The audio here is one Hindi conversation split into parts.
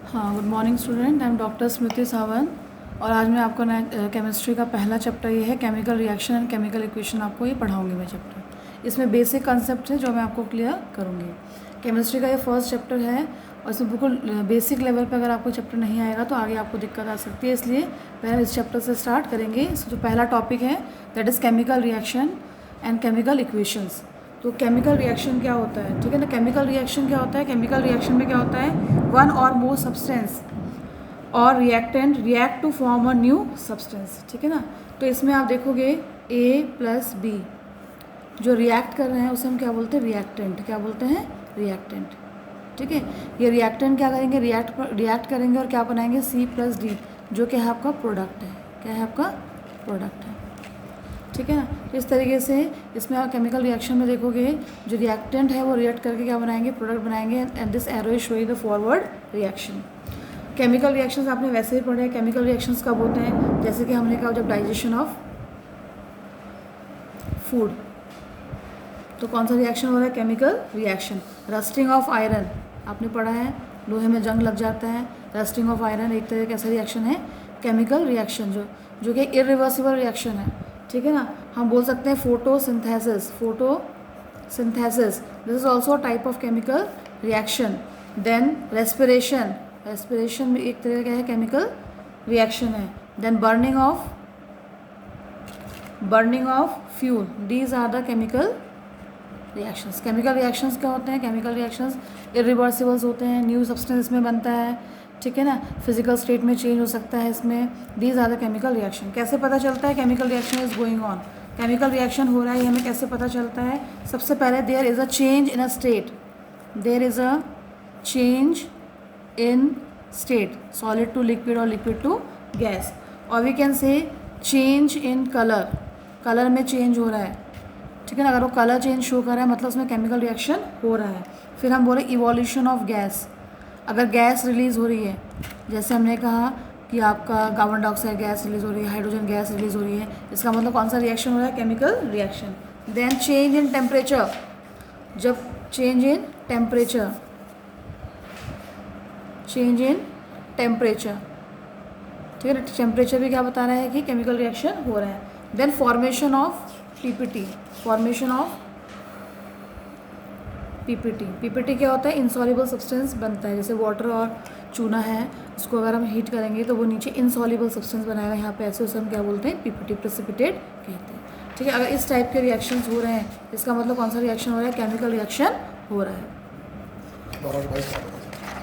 हाँ, good morning student. I am doctor Smriti Sawant और आज मैं आपको नया केमिस्ट्री का पहला चैप्टर ये है chemical reaction and chemical equation आपको ये पढ़ाऊंगी मैं चैप्टर। इसमें बेसिक कंसेप्ट है जो मैं आपको क्लियर करूँगी। केमिस्ट्री का ये फर्स्ट चैप्टर है और इसमें बिल्कुल बेसिक लेवल पे अगर आपको चैप्टर नहीं आएगा तो आगे आपको दिक्कत आ सकती है, इसलिए पहले इस चैप्टर से स्टार्ट करेंगे। इसमें जो पहला टॉपिक है that is chemical reaction and chemical equations. तो केमिकल रिएक्शन क्या होता है, ठीक है ना। केमिकल रिएक्शन क्या होता है, केमिकल रिएक्शन में क्या होता है, वन और मोर सब्सटेंस और reactant react to form a new substance, ठीक है ना। तो इसमें आप देखोगे A प्लस B जो रिएक्ट कर रहे हैं उसे हम क्या बोलते हैं, रिएक्टेंट। क्या बोलते हैं, रिएक्टेंट, ठीक है। ये रिएक्टेंट क्या करेंगे, रिएक्ट करेंगे और क्या बनाएंगे, C प्लस D जो कि आपका प्रोडक्ट है। क्या है, आपका प्रोडक्ट है, ठीक है ना। इस तरीके से इसमें आप केमिकल रिएक्शन में देखोगे जो रिएक्टेंट है वो रिएक्ट करके क्या बनाएंगे, प्रोडक्ट बनाएंगे। And this arrow is showing the forward reaction. Chemical reactions आपने वैसे ही पढ़े हैं। केमिकल रिएक्शंस कब होते हैं, जैसे कि हमने कहा जब डाइजेशन ऑफ फूड, तो कौन सा रिएक्शन हो रहा है, chemical reaction. Rusting of iron आपने पढ़ा है, लोहे में जंग लग जाता है, रस्टिंग ऑफ आयरन एक तरह का कैसा रिएक्शन है, केमिकल रिएक्शन जो कि इरिवर्सिबल रिएक्शन है, ठीक है ना। हम बोल सकते हैं photosynthesis, photosynthesis this is also type of chemical reaction. Then respiration, respiration भी एक तरह का है केमिकल रिएक्शन है। Then burning of fuel, these are the chemical reactions. Chemical reactions क्या होते हैं, केमिकल रिएक्शंस इरिवर्सिबल्स होते हैं, न्यू सब्सटेंस इसमें बनता है, ठीक है ना। फिजिकल स्टेट में चेंज हो सकता है इसमें। These are the chemical reaction. कैसे पता चलता है chemical reaction is going on, chemical reaction हो रहा है, ये हमें कैसे पता चलता है। सबसे पहले there is a change in a state, there is a change in state, solid to liquid और लिक्विड टू गैस। और we can say change in colour, colour में चेंज हो रहा है, ठीक है ना। अगर वो कलर चेंज शो कर रहा है मतलब उसमें केमिकल रिएक्शन हो रहा है। फिर हम बोले इवोल्यूशन ऑफ गैस, अगर गैस रिलीज़ हो रही है, जैसे हमने कहा कि आपका कार्बन डाइऑक्साइड गैस रिलीज़ हो रही है, हाइड्रोजन गैस रिलीज़ हो रही है, इसका मतलब कौन सा रिएक्शन हो रहा है, chemical reaction. Then change in temperature, जब change in temperature, change in temperature, ठीक है ना। टेम्परेचर भी क्या बता रहा है कि केमिकल रिएक्शन हो रहा है। Then formation of PPT, formation of PPT क्या होता है, इनसॉल्युबल सब्सटेंस बनता है। जैसे वाटर और चूना है, उसको अगर हम हीट करेंगे तो वो नीचे इनसॉल्युबल सब्सटेंस बनाएगा यहाँ पे, ऐसे उसे हम क्या बोलते हैं, पीपीटी, प्रेसिपिटेट कहते हैं, ठीक है। अगर इस टाइप के रिएक्शंस हो रहे हैं इसका मतलब कौन सा रिएक्शन हो रहा है, केमिकल रिएक्शन हो रहा है,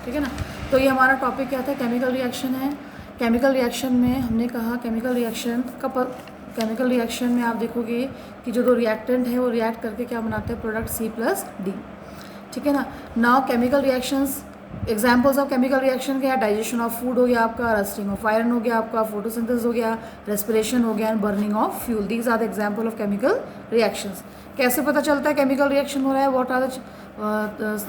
ठीक है ना। तो ये हमारा टॉपिक क्या था, केमिकल रिएक्शन है। केमिकल रिएक्शन में हमने कहा केमिकल रिएक्शन में आप देखोगे कि जो दो रिएक्टेंट है वो रिएक्ट करके क्या बनाते हैं, प्रोडक्ट C प्लस D, ठीक है ना। Now chemical reactions, examples of chemical reaction क्या है, डाइजेशन ऑफ फूड हो गया आपका, रस्टिंग ऑफ आयरन हो गया आपका, फोटोसिंथेसिस हो गया, रेस्पिरेशन हो गया and burning of fuel. These are the example of chemical reactions. कैसे पता चलता है केमिकल रिएक्शन हो रहा है, what are the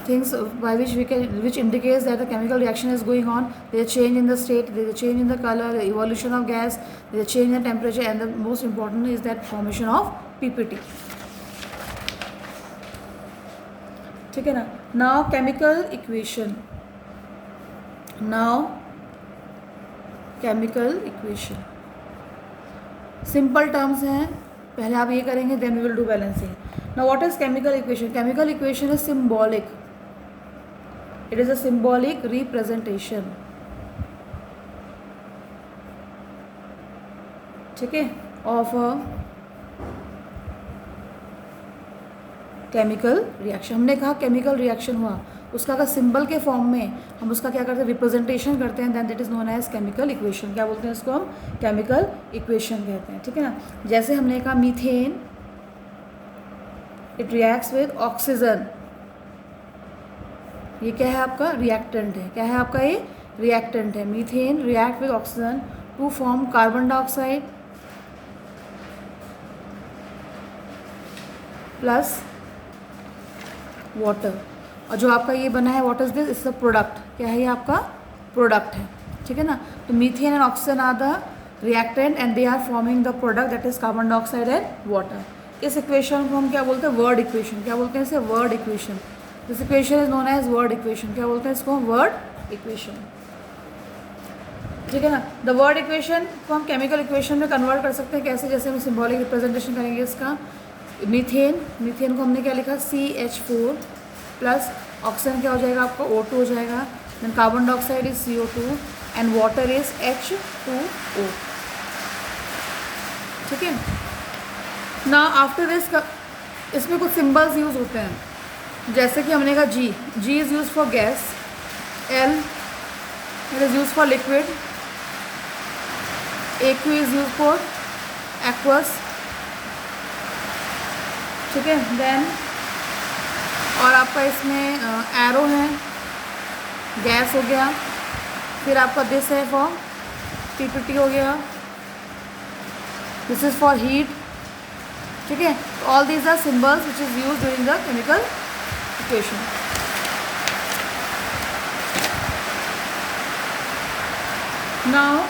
things by which indicates that the chemical reaction is going on. There is a change in the state, there is a change in the color, the evolution of gas, there is a change in the temperature, and the most important is that formation of PPT, ठीक है ना। Now chemical equation, now chemical equation simple terms हैं, पहले आप ये करेंगे then we will do balancing. Now what is chemical equation, chemical equation is symbolic, it is a symbolic representation, ठीक है, ऑफ अ केमिकल रिएक्शन। हमने कहा केमिकल रिएक्शन हुआ, उसका अगर सिंबल के फॉर्म में हम उसका क्या करते हैं, रिप्रेजेंटेशन करते हैं, then that is known as chemical equation. क्या बोलते हैं इसको हम, केमिकल इक्वेशन कहते हैं, ठीक है ना। जैसे हमने कहा methane, it reacts with oxygen, ये क्या है आपका, रिएक्टेंट है। क्या है आपका, ये रिएक्टेंट है। Methane react with oxygen to form carbon dioxide plus water, और जो आपका ये बना है what is this, it's the product. क्या है ये आपका प्रोडक्ट है, ठीक है ना। तो methane and oxygen are the reactant and they are forming the product that is carbon dioxide and water. इस इक्वेशन को हम क्या बोलते हैं, वर्ड इक्वेशन। क्या बोलते हैं इसे, word equation. This equation is known as word equation. क्या बोलते हैं इसको, वर्ड इक्वेशन। ठीक है ना। द वर्ड इक्वेशन को हम केमिकल इक्वेशन में कन्वर्ट कर सकते हैं कैसे, जैसे हम सिंबॉलिक रिप्रेजेंटेशन करेंगे इसका। मीथेन को हमने क्या लिखा, CH4 प्लस ऑक्सीजन क्या हो जाएगा आपका O2 हो जाएगा, then carbon dioxide is CO2 and water is H2O। ठीक है ना। आफ्टर दिस इसमें कुछ सिंबल्स यूज होते हैं, जैसे कि हमने कहा G is use for gas, L it is use for liquid, AQ is use for aqueous. ठीक है, देन और आपका इसमें एरो है, गैस हो गया, फिर आपका दिस है फॉर PPT हो गया, दिस इज फॉर हीट। ठीक है, all these are symbols which is use during the chemical equation. Now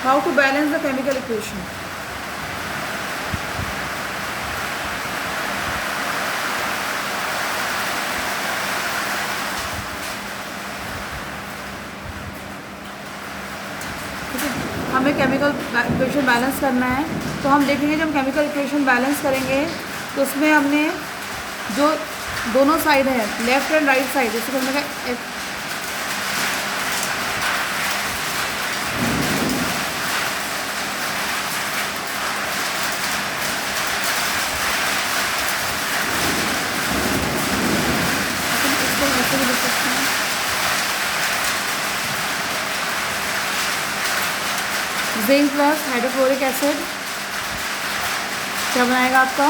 how to balance the chemical equation। हमें केमिकल इक्वेशन बैलेंस करना है, तो हम देखेंगे जब हम केमिकल इक्वेशन बैलेंस करेंगे तो उसमें हमने जो दोनों साइड है, लेफ्ट एंड राइट साइड, जैसे हमने कहा जिंक प्लस हाइड्रोक्लोरिक एसिड क्या बनाएगा आपका,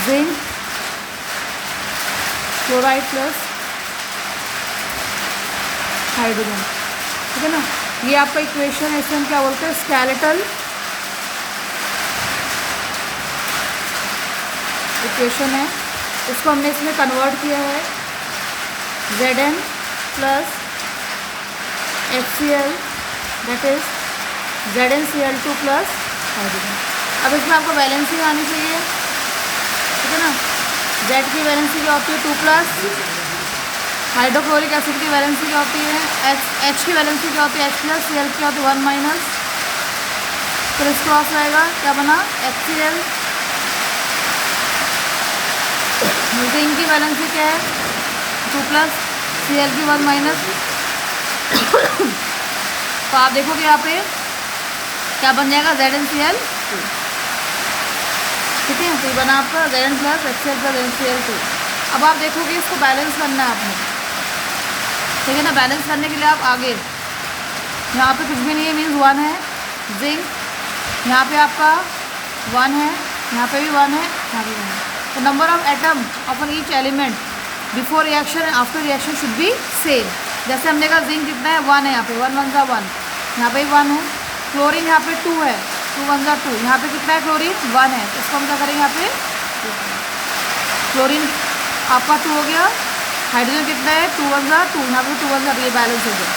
जिंक क्लोराइड प्लस हाइड्रोजन। ठीक है ना, ये आपका इक्वेशन है, इसे हम क्या बोलते हैं, स्केलेटल इक्वेशन है। इसको हमने इसमें कन्वर्ट किया है, Zn plus HCl that is ZnCl2 plus hydrogen. अब इसमें आपको वैलेंसी आनी चाहिए। ठीक है ना, Z की वैलेंसी क्या होती है 2 प्लस, हाइड्रोक्लोरिक एसिड की वैलेंसी क्या होती है H की वैलेंसी क्या होती है H प्लस, Cl क्या होती है 1 माइनस, फिर इस क्रॉस रहेगा क्या बना HCl। जिंक की वैलेंसी क्या है 2 प्लस, Cl की 1 माइनस। तो आप देखोगे यहाँ पे क्या बन जाएगा ZnCl2। ठीक है, तो ये बना आपका Zn plus HCl plus NCl2। अब आप देखोगे इसको बैलेंस करना है आपने। ठीक है ना, बैलेंस करने के लिए आप आगे यहाँ पे कुछ भी नहीं है, मीन्स 1 है जिंक, यहाँ पे आपका 1 है, यहाँ पे भी 1 है, यहाँ पे 1 है। तो number of atom of each element before reaction and after reaction should be same. जैसे हमने कहा जिंक कितना है 1 है, यहाँ पे 1 1 1, यहाँ पे 1 है। क्लोरीन यहाँ पे 2 है, 2 1 2, यहाँ पे कितना है क्लोरीन 1 है, तो इसको हम क्या करेंगे यहाँ पे क्लोरीन आपका 2 हो गया। हाइड्रोजन कितना है 2 1 2, यहाँ पे 2 1 2, ये बैलेंस हो गया।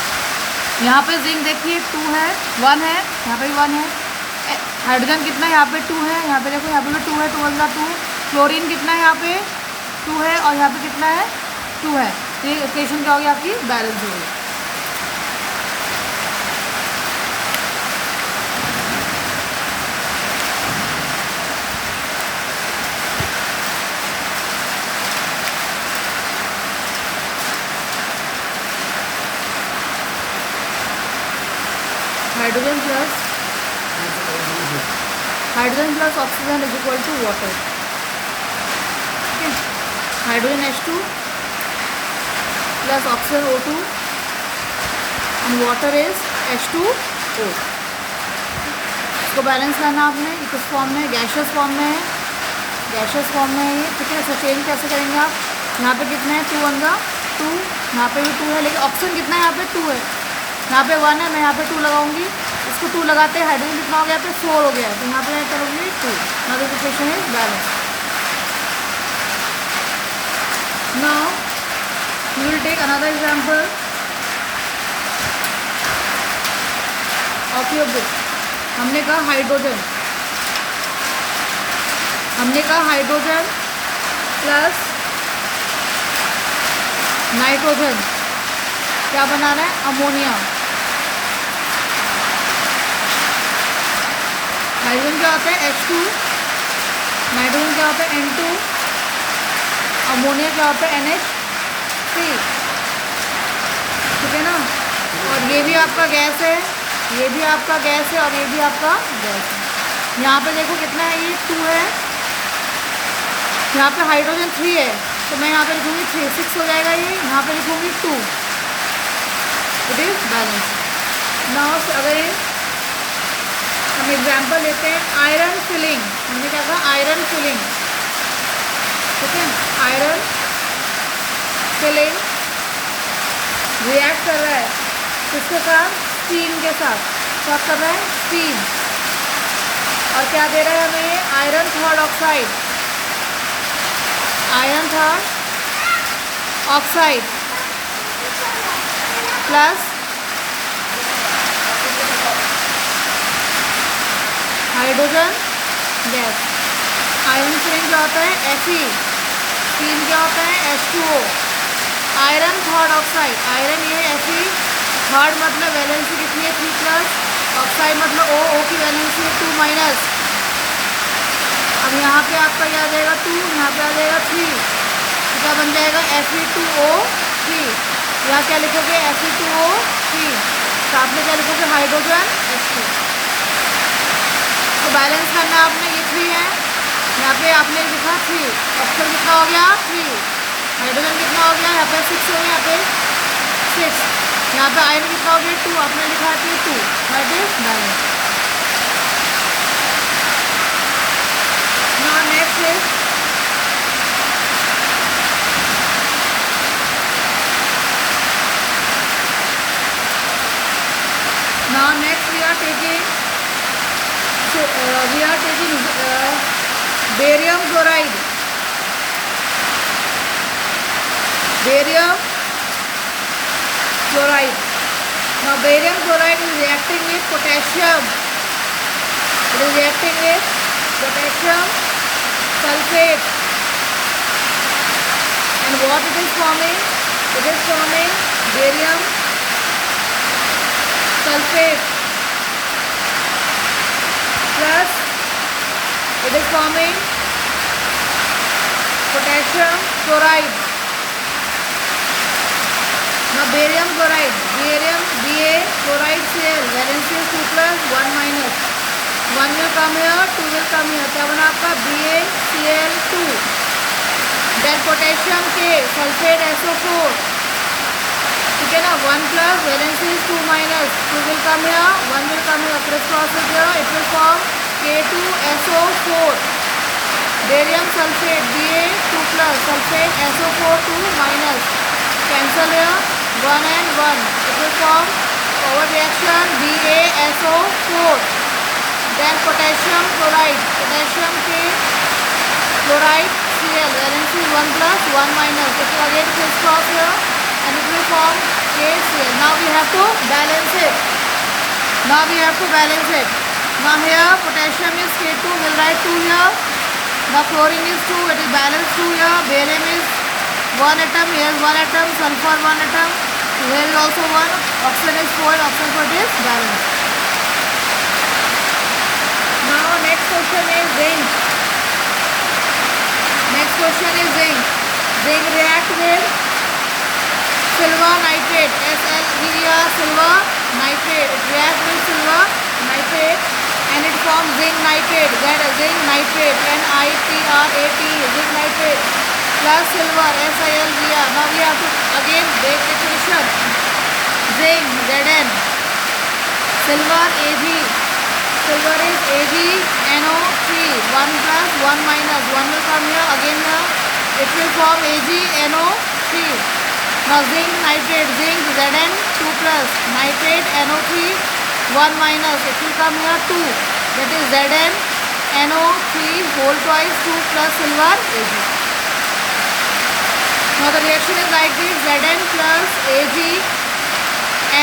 यहाँ पे जिंक देखिए 2 है 1 है, यहाँ पे भी 1 है। हाइड्रोजन कितना है यहाँ पे 2 है, यहाँ पे देखो यहाँ पे भी 2 है 2 1 2। क्लोरीन कितना है यहाँ पे 2 है और यहाँ पे कितना है 2 है। तो ये इक्वेशन क्या होगी आपकी, बैलेंस होगी। Hydrogen plus oxygen is equal to water. ठीक है, hydrogen H2 plus oxygen O2 and water is H2O। इसको बैलेंस करना आपने, ये किस फॉर्म में, गैशियस फॉर्म में है, गैशियस फॉर्म में है ये। ठीक है, इसको चेंज कैसे करेंगे आप, यहाँ पे कितना है 2 1 2, यहाँ पे भी 2 है, लेकिन ऑक्सीजन कितना है यहाँ पे 2 है, यहाँ पे 1 है, मैं यहाँ पे 2 लगाऊंगी, इसको 2 लगाते हैं, हाइड्रोजन कितना हो गया, यहाँ पे 4 हो गया है, तो यहाँ पे करूँगी 2। Now this equation is balance. Now we will take another example of your book. हमने कहा हाइड्रोजन प्लस नाइट्रोजन, क्या बना रहा है, अमोनिया। हाइड्रोजन क्या होता है, H2, नाइट्रोजन क्या होता है, N2, अमोनिया क्या होता है, NH3, ठीक है ना। और ये भी आपका गैस है, ये भी आपका गैस है, और ये भी आपका गैस है। यहाँ पे देखो कितना है, ये 2 है, यहाँ पे हाइड्रोजन 3 है, तो मैं यहाँ पे लिखूँगी 3, 6 हो जाएगा ये, यहाँ पे लिखूँगी 2, इट इज बैलेंस। नाउ अगर हम एग्जाम्पल लेते हैं, आयरन फिलिंग, हमने क्या कहा, आयरन फिलिंग, ठीक है। आयरन फिलिंग रिएक्ट कर रहा है किसके साथ, स्टीम के साथ, क्या कर रहा है, स्टीम, और क्या दे रहा है हमें ये, iron third oxide, iron third oxide plus hydrogen gas. Iron filling क्या होता है, Fe, स्टीम क्या होता है, H2O, iron third oxide, iron ये है Fe, थर्ड मतलब वैलेंसी कितनी है, 3+, ऑक्साइड मतलब O की वैलेंसी है 2-। अब यहाँ पे आपका क्या आ जाएगा, 2, यहाँ पे आ जाएगा 3, तो क्या बन जाएगा, Fe2O3, यहाँ क्या लिखोगे, Fe2O3, साथ में क्या लिखोगे, हाइड्रोजन H2। तो बैलेंस करना आपने, ये 3 है, यहाँ पे आपने लिखा 3, ऑप्शन कितना हो गया, 3, हाइड्रोजन कितना हो गया, यहाँ पे 6 हो गया, यहाँ पे 6, यहाँ पे आयरन कितना हो गया, 2, आपने लिखा है 2, that is balance. Now next is we are taking barium chloride. Barium chloride. Now barium chloride is reacting with potassium. It is reacting with potassium sulfate. And what it is forming? It is forming barium sulfate plus it is forming potassium chloride. Now barium chloride, barium Ba chloride Cl, valency is 2+, 1-, 1 will come here, 2 will come here, क्या बना आपका BaCl2, then potassium K, sulfate SO4, ठीक है ना, 1+, valency is 2-, 2 will come here, 1 will come here, crisscross is here, it will form K2SO4, barium sulfate Ba2+, sulfate SO4 2-, cancel here, 1 and 1, it will form forward reaction BaSO4, then potassium chloride, potassium K chloride Cl, valency is 1+, 1-, it will again crisscross here and it will form KCl. Now we have to balance it. Now here potassium is K2, we'll write 2 here. Now chlorine is 2, it is balanced 2 here. Barium is 1 atom, here is 1 atom, sulfur 1 atom, here is also 1, oxygen is 4, oxygen for this balance. Now next question is zinc. Zinc react with silver nitrate, SlVr, silver nitrate, it reacts with silver nitrate and it forms zinc nitrate, that is zinc nitrate, NiTrate, zinc nitrate plus silver, SiLVr. Now we have to again break the equation, zinc Zn, silver Ag, silver is AgNO3, 1+, 1-, 1 will come here, again here, it will form AgNO3. Now zinc nitrate, zinc Zn 2+, nitrate NO3 1-, it will come here 2, that is Zn NO3 whole twice 2 plus silver Ag. Now the reaction is like this, Zn plus Ag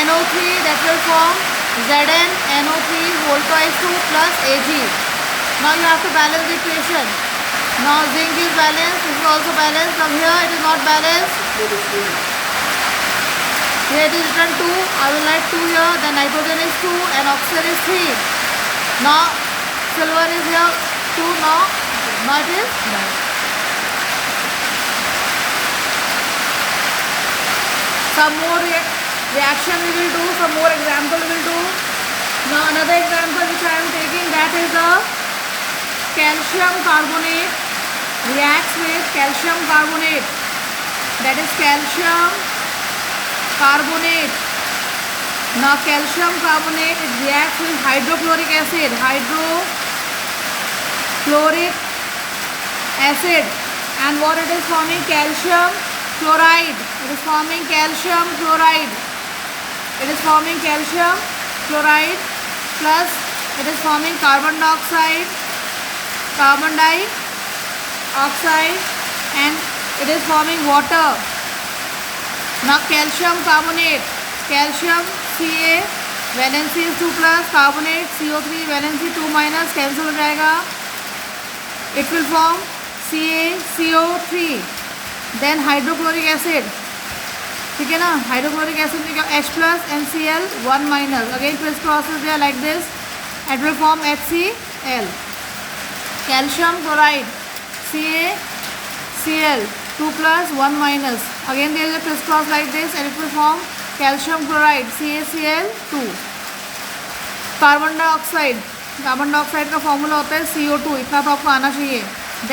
NO3, that will form Zn NO3 whole twice 2 plus Ag. Now you have to balance the equation. Now zinc is balanced, this is also balanced. From here it is not balanced. Here it is written 2. I will write 2 here. Then nitrogen is 2 and oxygen is 3. Now silver is here 2. Now it is done. Some more reaction we will do. Some more example we will do. Now another example which I am taking, that is the calcium carbonate reacts with calcium carbonate. That is calcium carbonate. Now calcium carbonate, it reacts with hydrochloric acid. Hydrochloric acid. And what it is forming? Calcium chloride. It is forming calcium chloride. It is forming calcium chloride plus it is forming carbon dioxide and it is forming water. Now calcium carbonate, calcium Ca valency is 2 plus, carbonate CO3 valency 2 minus, cancel हो जाएगा. It will form CaCO3. Then hydrochloric acid, ठीक है ना, हाइड्रोक्लोरिक एसिड में क्या H plus and Cl 1 minus. Again criss cross is there like this. It will form HCl. Calcium chloride CaCl 2 plus 1 minus. Again there is a criss cross like this and it will form calcium chloride CaCl2. Carbon dioxide का फॉर्मूला होता है CO2. इतना तो आपको आना चाहिए.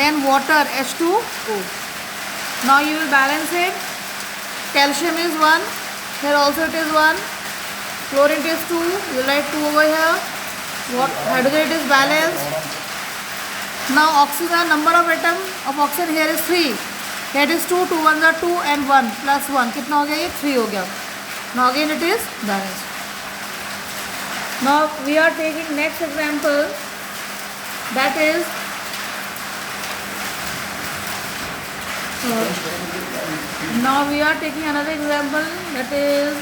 Then water H2O. Now you will balance it. Calcium is 1. Here also it is 1. Chlorine is 2. You will write 2 over here. Hydrogen it is balanced. Now oxygen, number of atom of oxygen here is 3. Here it is 2. 2 1s are 2 and 1 plus 1. कितना हो गया ये? 3 हो गया. Now again it is balanced. Now we are taking next example. That is now we are taking another example, that is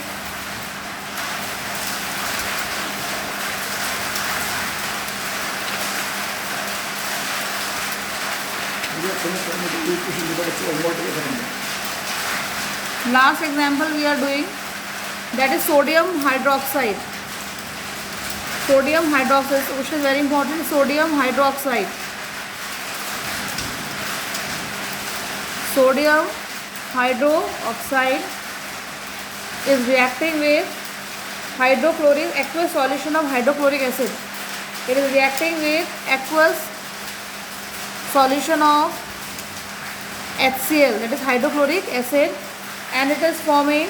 last example we are doing, that is sodium hydroxide. Sodium hydroxide, which is very important. Sodium hydroxide. Sodium hydroxide is reacting with hydrochloric aqueous solution of hydrochloric acid. It is reacting with aqueous solution of HCl, that is hydrochloric acid, and it is forming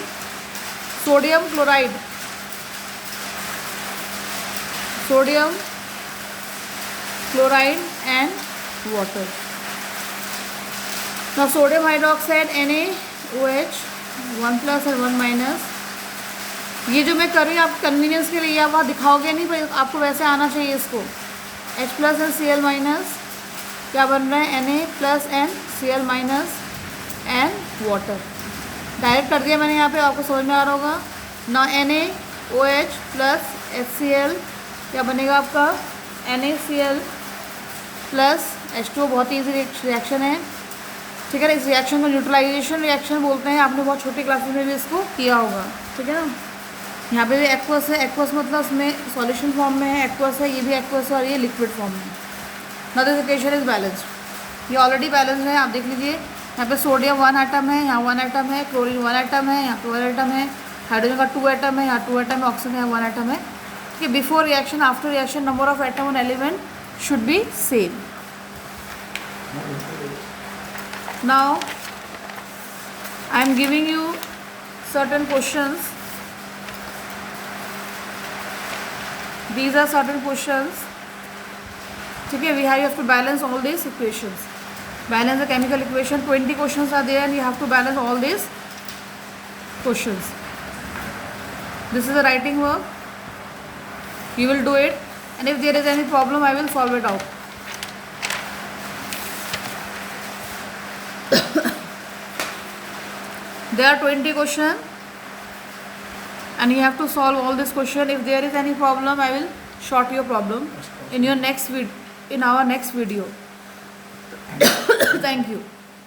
sodium chloride. Sodium chloride and water. Now sodium hydroxide NaOH 1 plus और 1 minus. ये जो मैं कर रही हूँ आप कन्वीनियंस के लिए आप वहाँ दिखाओगे नहीं, पर आपको वैसे आना चाहिए इसको. H plus and Cl minus क्या बन रहा है? Na plus and Cl minus and water. Direct कर दिया मैंने यहाँ पे, आपको समझ में आ रहा होगा. ना NaOH plus HCl क्या बनेगा आपका? NaCl plus H2O. बहुत ईजी रिएक्शन है, ठीक है ना. इस रिएक्शन को न्यूट्रलाइजेशन रिएक्शन बोलते हैं. आपने बहुत छोटी क्लासेस में भी इसको किया होगा, ठीक है ना. यहाँ पे भी एक्वस है. एक्वस मतलब उसमें सॉल्यूशन फॉर्म में है. एक्वस है, ये भी एक्वस है और ये लिक्विड फॉर्म में है. Now this equation is balanced. ये ऑलरेडी बैलेंस्ड है, आप देख लीजिए. यहाँ पे सोडियम 1 एटम है, यहाँ 1 एटम है. क्लोरीन 1 एटम है, यहाँ पे 1 एटम है. हाइड्रोजन का 2 एटम है, यहाँ 2 एटम है. ऑक्सीजन यहाँ 1 एटम है. ठीक है. Before reaction, after reaction, number of atom on element should be same. Now I am giving you certain questions. These are certain questions. ठीक है. You have to balance all these equations. Balance the chemical equation. 20 questions are there and you have to balance all these questions. This is a writing work. You will do it, and if there is any problem I will solve it out. There are 20 questions and you have to solve all this question. If there is any problem I will short your problem in our next video. Thank you.